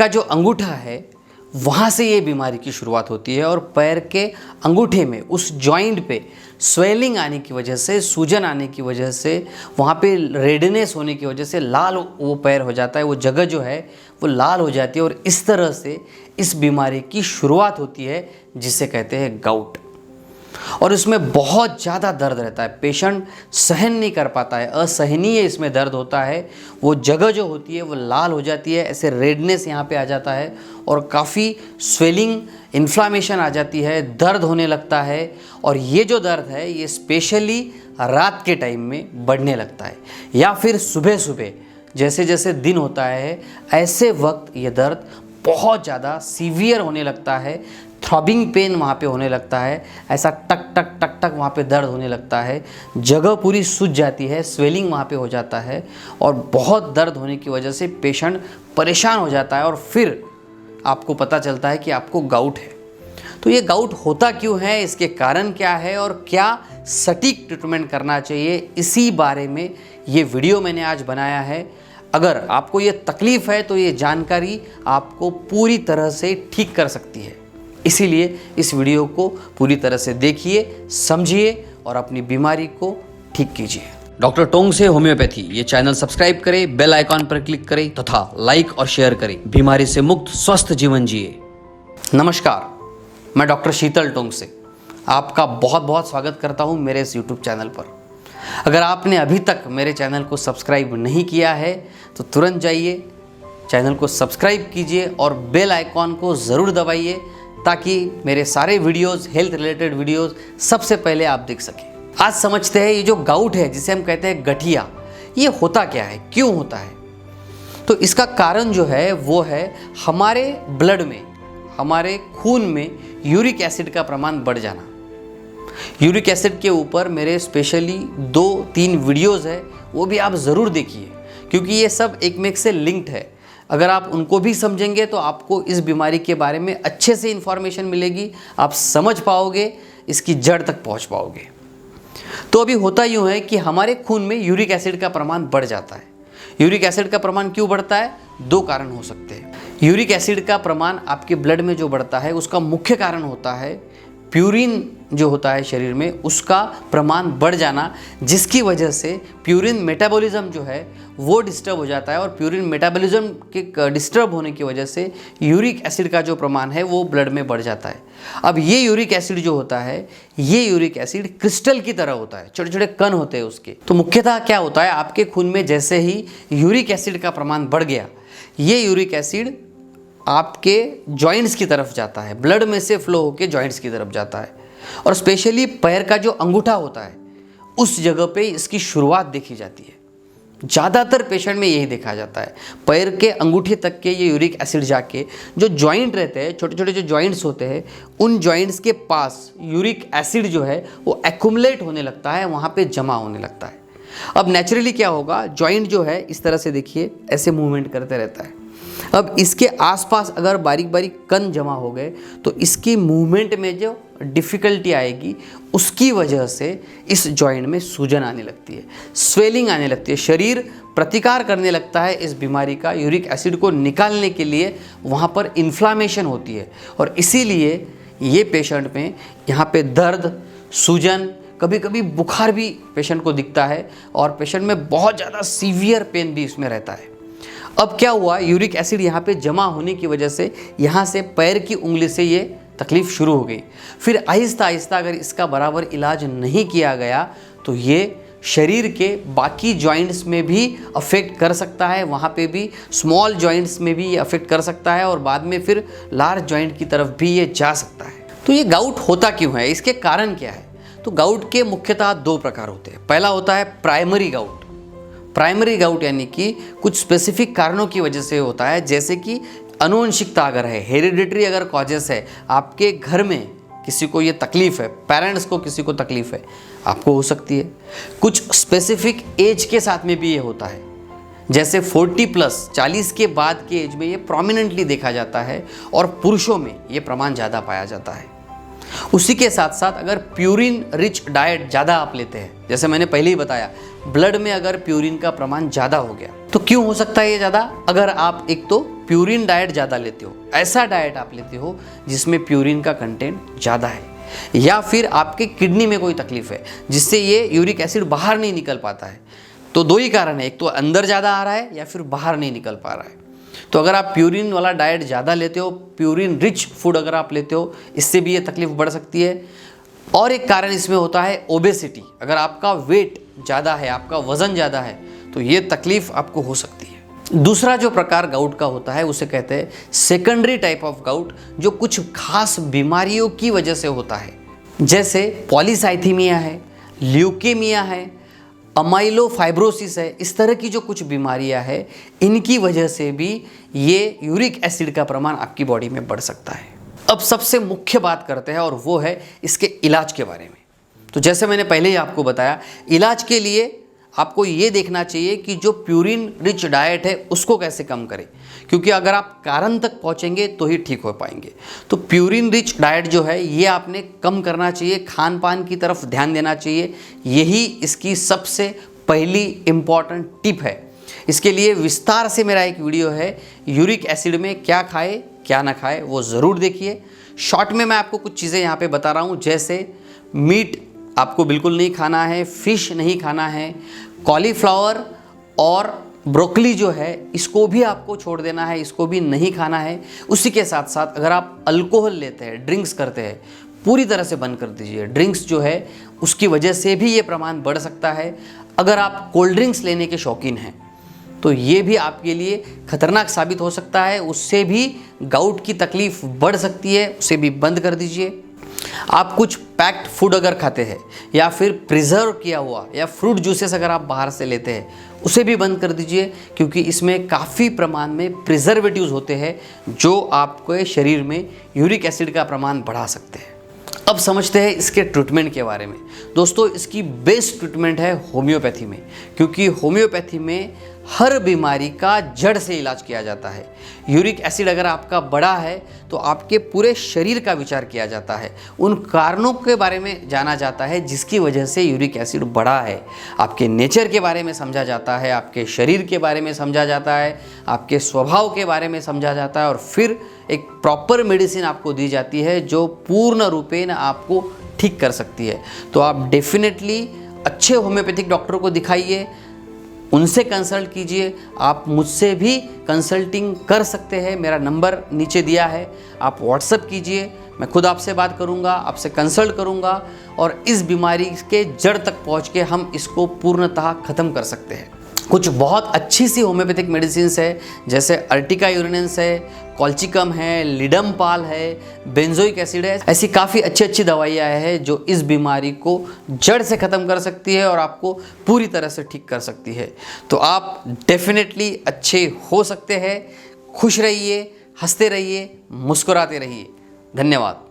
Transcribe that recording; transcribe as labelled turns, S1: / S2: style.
S1: का जो अंगूठा है वहाँ से ये बीमारी की शुरुआत होती है और पैर के अंगूठे में उस जॉइंट पे स्वेलिंग आने की वजह से, सूजन आने की वजह से, वहाँ पे रेडनेस होने की वजह से लाल वो पैर हो जाता है, वो जगह जो है वो लाल हो जाती है और इस तरह से इस बीमारी की शुरुआत होती है जिसे कहते हैं गाउट। और इसमें बहुत ज़्यादा दर्द रहता है, पेशेंट सहन नहीं कर पाता है, असहनीय इसमें दर्द होता है। वो जगह जो होती है वो लाल हो जाती है, ऐसे रेडनेस यहाँ पे आ जाता है और काफ़ी स्वेलिंग, इन्फ्लामेशन आ जाती है, दर्द होने लगता है। और ये जो दर्द है ये स्पेशली रात के टाइम में बढ़ने लगता है या फिर सुबह सुबह जैसे जैसे दिन होता है ऐसे वक्त ये दर्द बहुत ज़्यादा सीवियर होने लगता है। थ्रॉबिंग पेन वहाँ पे होने लगता है, ऐसा टक टक टक टक वहाँ पे दर्द होने लगता है, जगह पूरी सूज जाती है, स्वेलिंग वहाँ पे हो जाता है और बहुत दर्द होने की वजह से पेशेंट परेशान हो जाता है और फिर आपको पता चलता है कि आपको गाउट है। तो ये गाउट होता क्यों है, इसके कारण क्या है और क्या सटीक ट्रीटमेंट करना चाहिए, इसी बारे में ये वीडियो मैंने आज बनाया है। अगर आपको ये तकलीफ़ है तो ये जानकारी आपको पूरी तरह से ठीक कर सकती है, इसीलिए इस वीडियो को पूरी तरह से देखिए, समझिए और अपनी बीमारी को ठीक कीजिए। डॉक्टर टोंग से होम्योपैथी ये चैनल सब्सक्राइब करें, बेल आइकॉन पर क्लिक करें तथा लाइक और शेयर करें। बीमारी से मुक्त स्वस्थ जीवन जिए। नमस्कार, मैं डॉक्टर शीतल टोंग से आपका बहुत बहुत स्वागत करता हूं मेरे इस यूट्यूब चैनल पर। अगर आपने अभी तक मेरे चैनल को सब्सक्राइब नहीं किया है तो तुरंत जाइए, चैनल को सब्सक्राइब कीजिए और बेल आइकॉन को ज़रूर दबाइए ताकि मेरे सारे वीडियोस, हेल्थ रिलेटेड वीडियोस सबसे पहले आप देख सकें। आज समझते हैं ये जो गाउट है जिसे हम कहते हैं गठिया, ये होता क्या है, क्यों होता है। तो इसका कारण जो है वो है हमारे ब्लड में, हमारे खून में यूरिक एसिड का प्रमाण बढ़ जाना। यूरिक एसिड के ऊपर मेरे स्पेशली 2-3 वीडियोज़ है, वो भी आप ज़रूर देखिए क्योंकि ये सब एक में एक से लिंक्ड है। अगर आप उनको भी समझेंगे तो आपको इस बीमारी के बारे में अच्छे से इन्फॉर्मेशन मिलेगी, आप समझ पाओगे, इसकी जड़ तक पहुंच पाओगे। तो अभी होता यूँ है कि हमारे खून में यूरिक एसिड का प्रमाण बढ़ जाता है। यूरिक एसिड का प्रमाण क्यों बढ़ता है, 2 कारण हो सकते हैं। यूरिक एसिड का प्रमाण आपके ब्लड में जो बढ़ता है उसका मुख्य कारण होता है प्यूरिन जो होता है शरीर में, उसका प्रमाण बढ़ जाना, जिसकी वजह से प्यूरिन मेटाबॉलिज्म जो है वो डिस्टर्ब हो जाता है और प्यूरिन मेटाबॉलिज्म के डिस्टर्ब होने की वजह से यूरिक एसिड का जो प्रमाण है वो ब्लड में बढ़ जाता है। अब ये यूरिक एसिड जो होता है, ये यूरिक एसिड क्रिस्टल की तरह होता है, छोटे छोटे कण होते हैं उसके। तो मुख्यतः क्या होता है, आपके खून में जैसे ही यूरिक एसिड का प्रमाण बढ़ गया, ये यूरिक एसिड आपके जॉइंट्स की तरफ जाता है, ब्लड में से फ्लो होकर जॉइंट्स की तरफ जाता है और स्पेशली पैर का जो अंगूठा होता है उस जगह पे इसकी शुरुआत देखी जाती है। ज़्यादातर पेशेंट में यही देखा जाता है, पैर के अंगूठे तक के ये यूरिक एसिड जाके जो जॉइंट रहते हैं, छोटे छोटे जो जॉइंट्स होते हैं, उन जॉइंट्स के पास यूरिक एसिड जो है वो एक्युमुलेट होने लगता है, वहाँ पे जमा होने लगता है। अब नेचुरली क्या होगा, जॉइंट जो है इस तरह से देखिए ऐसे मूवमेंट करते रहता है। अब इसके आसपास अगर बारीक बारीक कण जमा हो गए तो इसकी मूवमेंट में जो डिफ़िकल्टी आएगी उसकी वजह से इस जॉइंट में सूजन आने लगती है, स्वेलिंग आने लगती है, शरीर प्रतिकार करने लगता है इस बीमारी का, यूरिक एसिड को निकालने के लिए वहाँ पर इन्फ्लामेशन होती है और इसीलिए ये पेशेंट में यहाँ पे दर्द, सूजन, कभी कभी बुखार भी पेशेंट को दिखता है और पेशेंट में बहुत ज़्यादा सीवियर पेन भी इसमें रहता है। अब क्या हुआ, यूरिक एसिड यहाँ पे जमा होने की वजह से यहाँ से पैर की उंगली से ये तकलीफ़ शुरू हो गई। फिर आहिस्ता आहिस्ता अगर इसका बराबर इलाज नहीं किया गया तो ये शरीर के बाकी जॉइंट्स में भी अफेक्ट कर सकता है, वहाँ पे भी स्मॉल जॉइंट्स में भी ये अफेक्ट कर सकता है और बाद में फिर लार्ज जॉइंट की तरफ भी ये जा सकता है। तो ये गाउट होता क्यों है, इसके कारण क्या है। तो गाउट के मुख्यतः 2 प्रकार होते हैं। पहला होता है प्राइमरी गाउट। प्राइमरी गाउट यानी कि कुछ स्पेसिफिक कारणों की वजह से होता है, जैसे कि अनुवंशिकता अगर है, हेरिडिटरी अगर कॉजेस है, आपके घर में किसी को ये तकलीफ़ है, पेरेंट्स को किसी को तकलीफ़ है, आपको हो सकती है। कुछ स्पेसिफिक एज के साथ में भी ये होता है, जैसे 40+ 40 के बाद के एज में ये प्रोमिनेंटली देखा जाता है और पुरुषों में ये प्रमाण ज़्यादा पाया जाता है। उसी के साथ साथ अगर प्यूरिन रिच डाइट ज़्यादा आप लेते हैं, जैसे मैंने पहले ही बताया, ब्लड में अगर प्यूरिन का प्रमाण ज़्यादा हो गया तो क्यों हो सकता है ये ज़्यादा? अगर आप एक तो प्यूरिन डाइट ज़्यादा लेते हो, ऐसा डाइट आप लेते हो जिसमें प्यूरिन का कंटेंट ज़्यादा है, या फिर आपके किडनी में कोई तकलीफ है जिससे ये यूरिक एसिड बाहर नहीं निकल पाता है। तो दो ही कारण है, एक तो अंदर ज़्यादा आ रहा है या फिर बाहर नहीं निकल पा रहा है। तो अगर आप प्यूरिन वाला डाइट ज़्यादा लेते हो, प्यूरिन रिच फूड अगर आप लेते हो, इससे भी ये तकलीफ बढ़ सकती है। और एक कारण इसमें होता है ओबेसिटी। अगर आपका वेट ज़्यादा है, आपका वज़न ज़्यादा है, तो ये तकलीफ आपको हो सकती है। दूसरा जो प्रकार गाउट का होता है उसे कहते हैं सेकेंडरी टाइप ऑफ गाउट, जो कुछ खास बीमारियों की वजह से होता है, जैसे पॉलीसाइथीमिया है, ल्यूकेमिया है, अमाइलोफाइब्रोसिस है। इस तरह की जो कुछ बीमारियां हैं, इनकी वजह से भी ये यूरिक एसिड का प्रमाण आपकी बॉडी में बढ़ सकता है। अब सबसे मुख्य बात करते हैं और वो है इसके इलाज के बारे में। तो जैसे मैंने पहले ही आपको बताया, इलाज के लिए आपको ये देखना चाहिए कि जो प्यूरिन रिच डाइट है उसको कैसे कम करें, क्योंकि अगर आप कारण तक पहुँचेंगे तो ही ठीक हो पाएंगे। तो प्यूरिन रिच डाइट जो है ये आपने कम करना चाहिए, खान पान की तरफ ध्यान देना चाहिए। यही इसकी सबसे पहली इम्पॉर्टेंट टिप है। इसके लिए विस्तार से मेरा एक वीडियो है, यूरिक एसिड में क्या खाए क्या ना खाए, वो ज़रूर देखिए। शॉर्ट में मैं आपको कुछ चीज़ें यहाँ पे बता रहा हूँ, जैसे मीट आपको बिल्कुल नहीं खाना है, फिश नहीं खाना है, कॉलीफ्लावर और ब्रोकली जो है इसको भी आपको छोड़ देना है, इसको भी नहीं खाना है। उसी के साथ साथ अगर आप अल्कोहल लेते हैं, ड्रिंक्स करते हैं, पूरी तरह से बंद कर दीजिए। ड्रिंक्स जो है उसकी वजह से भी ये प्रमाण बढ़ सकता है। अगर आप कोल्ड ड्रिंक्स लेने के शौकीन हैं तो ये भी आपके लिए खतरनाक साबित हो सकता है, उससे भी गाउट की तकलीफ बढ़ सकती है, उसे भी बंद कर दीजिए। आप कुछ पैक्ड फूड अगर खाते हैं या फिर प्रिजर्व किया हुआ या फ्रूट जूसेस अगर आप बाहर से लेते हैं, उसे भी बंद कर दीजिए, क्योंकि इसमें काफ़ी प्रमाण में प्रिजर्वेटिव्स होते हैं जो आपके शरीर में यूरिक एसिड का प्रमाण बढ़ा सकते हैं। अब समझते हैं इसके ट्रीटमेंट के बारे में। दोस्तों, इसकी बेस्ट ट्रीटमेंट है होम्योपैथी में, क्योंकि होम्योपैथी में हर बीमारी का जड़ से इलाज किया जाता है। यूरिक एसिड अगर आपका बढ़ा है तो आपके पूरे शरीर का विचार किया जाता है, उन कारणों के बारे में जाना जाता है जिसकी वजह से यूरिक एसिड बढ़ा है। आपके नेचर के बारे में समझा जाता है, आपके शरीर के बारे में समझा जाता है, आपके स्वभाव के बारे में समझा जाता है, और फिर एक प्रॉपर मेडिसिन आपको दी जाती है जो पूर्ण रूपेण आपको ठीक कर सकती है। तो आप डेफिनेटली अच्छे होम्योपैथिक डॉक्टर को दिखाइए, उनसे कंसल्ट कीजिए। आप मुझसे भी कंसल्टिंग कर सकते हैं, मेरा नंबर नीचे दिया है, आप व्हाट्सएप कीजिए, मैं खुद आपसे बात करूंगा, आपसे कंसल्ट करूंगा, और इस बीमारी के जड़ तक पहुंच के हम इसको पूर्णतः ख़त्म कर सकते हैं। कुछ बहुत अच्छी सी होम्योपैथिक मेडिसिन्स है, जैसे अर्टिका यूरिनेंस है, कॉल्चिकम है, लिडमपाल है, बेंजोइक एसिड है। ऐसी काफ़ी अच्छी दवाइयाँ हैं जो इस बीमारी को जड़ से ख़त्म कर सकती है और आपको पूरी तरह से ठीक कर सकती है। तो आप डेफिनेटली अच्छे हो सकते हैं। खुश रहिए, हंसते रहिए, मुस्कुराते रहिए। धन्यवाद।